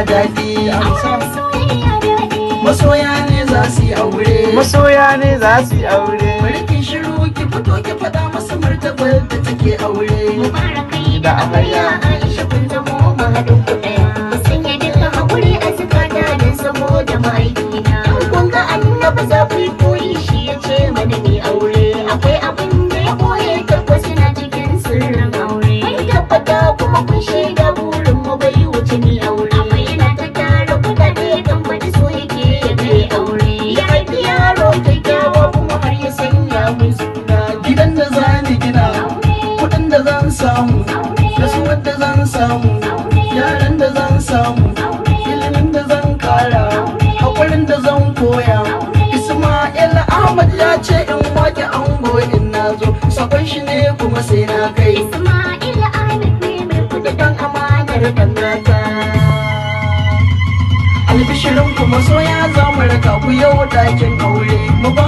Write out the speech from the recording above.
daɗi. Masoya ne za su yi aure. Masoya ne za su yi aure. Bari ki shiru ki fito ki faɗa masa martabar da take aure. Da amarya Aisha kun zamo mahaɗin ku ɗaya. Ku sanya duka haƙuri a zukata don saboda ma'aikina. In kun ga annabi za ku yi koyi shi ya ce mana mai aure. Akwai abin da ya koye tabbas na cikin sirrin aure. Mun tabbata kuma kun shaida burin mu bai wuce ni aure. Amma yana ta tara kuɗaɗe don wani so yake ya kai aure. Ya haifi yaro kyakkyawa kuma har ya sanya mun suna. Gidan da za ni gina, kuɗin da zan samu, rasuwar da zan samu, yaran da zan samu, ilimin da zan kara, haƙurin da zan koya. Isma'il Ahmad ya ce in wake ango in nazo, sakon shi ne kuma sai na kai. Isma'il Ahmed ne mai kuɗi don amanar dangata. Albishirin kuma soya za mu raka ku yau ɗakin aure. Mu ba